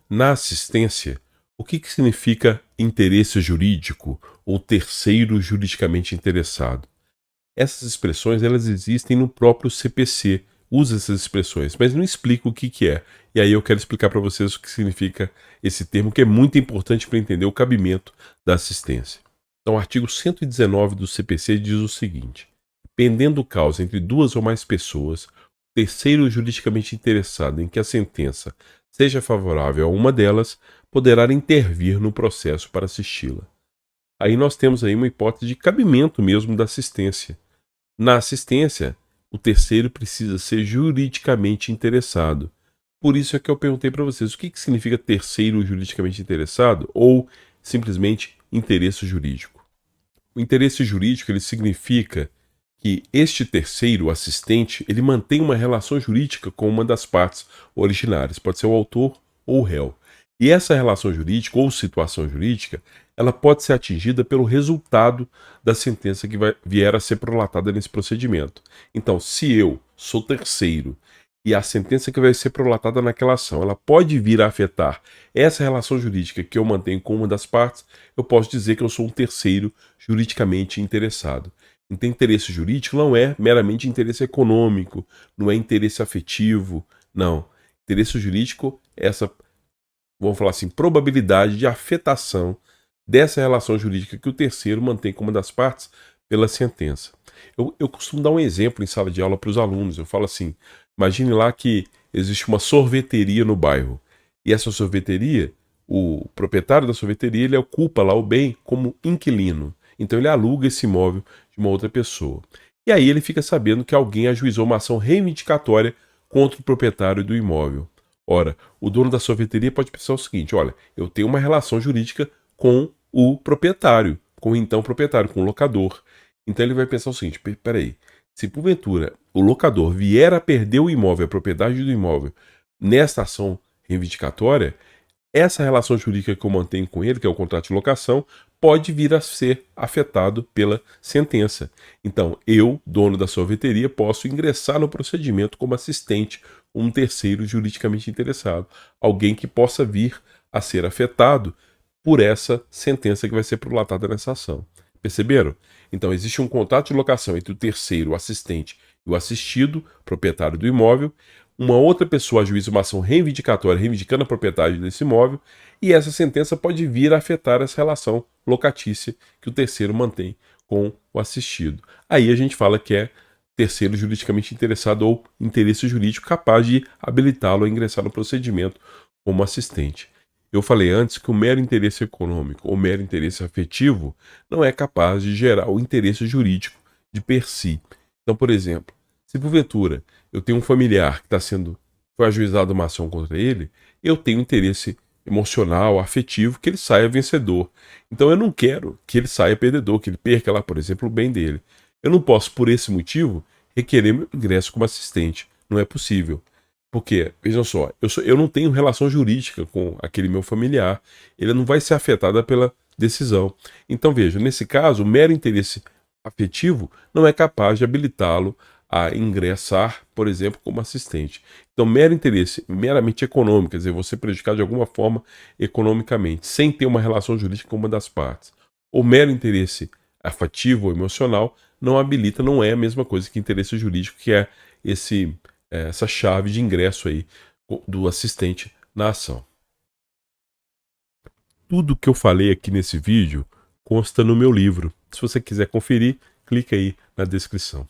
Na assistência, o que significa interesse jurídico ou terceiro juridicamente interessado? Essas expressões elas existem no próprio CPC, usa essas expressões, mas não explica o que é. E aí eu quero explicar para vocês o que significa esse termo, que é muito importante para entender o cabimento da assistência. Então, o artigo 119 do CPC diz o seguinte: pendendo causa entre duas ou mais pessoas, o terceiro juridicamente interessado em que a sentença seja favorável a uma delas, poderá intervir no processo para assisti-la. Aí nós temos aí uma hipótese de cabimento mesmo da assistência. Na assistência, o terceiro precisa ser juridicamente interessado. Por isso é que eu perguntei para vocês o que significa terceiro juridicamente interessado ou simplesmente interesse jurídico. O interesse jurídico ele significa que este terceiro assistente ele mantém uma relação jurídica com uma das partes originárias, pode ser o autor ou o réu. E essa relação jurídica ou situação jurídica, ela pode ser atingida pelo resultado da sentença que vier a ser prolatada nesse procedimento. Então, se eu sou terceiro e a sentença que vai ser prolatada naquela ação, ela pode vir a afetar essa relação jurídica que eu mantenho com uma das partes, eu posso dizer que eu sou um terceiro juridicamente interessado. Então, interesse jurídico não é meramente interesse econômico, não é interesse afetivo, não. Interesse jurídico é essa, vamos falar assim, probabilidade de afetação dessa relação jurídica que o terceiro mantém com uma das partes pela sentença. Eu costumo dar um exemplo em sala de aula para os alunos. Eu falo assim, imagine lá que existe uma sorveteria no bairro. E essa sorveteria, o proprietário da sorveteria, ele ocupa lá o bem como inquilino. Então ele aluga esse imóvel de uma outra pessoa. E aí ele fica sabendo que alguém ajuizou uma ação reivindicatória contra o proprietário do imóvel. Ora, o dono da sorveteria pode pensar o seguinte: olha, eu tenho uma relação jurídica com o proprietário, com o então proprietário, com o locador. Então ele vai pensar o seguinte: peraí, se porventura o locador vier a perder o imóvel, a propriedade do imóvel, nesta ação reivindicatória, essa relação jurídica que eu mantenho com ele, que é o contrato de locação, pode vir a ser afetado pela sentença. Então, eu, dono da sorveteria, posso ingressar no procedimento como assistente, um terceiro juridicamente interessado, alguém que possa vir a ser afetado por essa sentença que vai ser prolatada nessa ação. Perceberam? Então, existe um contrato de locação entre o terceiro, o assistente, e o assistido, proprietário do imóvel. Uma outra pessoa ajuiza uma ação reivindicatória, reivindicando a propriedade desse imóvel, e essa sentença pode vir a afetar essa relação locatícia que o terceiro mantém com o assistido. Aí a gente fala que é terceiro juridicamente interessado ou interesse jurídico capaz de habilitá-lo a ingressar no procedimento como assistente. Eu falei antes que o mero interesse econômico ou mero interesse afetivo não é capaz de gerar o interesse jurídico de per si. Então, por exemplo, se porventura eu tenho um familiar que foi ajuizado uma ação contra ele, eu tenho interesse emocional, afetivo, que ele saia vencedor. Então eu não quero que ele saia perdedor, que ele perca lá, por exemplo, o bem dele. Eu não posso, por esse motivo, requerer meu ingresso como assistente. Não é possível. Porque, vejam só, eu não tenho relação jurídica com aquele meu familiar. Ele não vai ser afetado pela decisão. Então, veja, nesse caso, o mero interesse afetivo não é capaz de habilitá-lo a ingressar, por exemplo, como assistente. Então, mero interesse, meramente econômico, quer dizer, você prejudicar de alguma forma economicamente, sem ter uma relação jurídica com uma das partes. O mero interesse afetivo ou emocional não habilita, não é a mesma coisa que interesse jurídico, que é essa chave de ingresso aí do assistente na ação. Tudo que eu falei aqui nesse vídeo consta no meu livro. Se você quiser conferir, clique aí na descrição.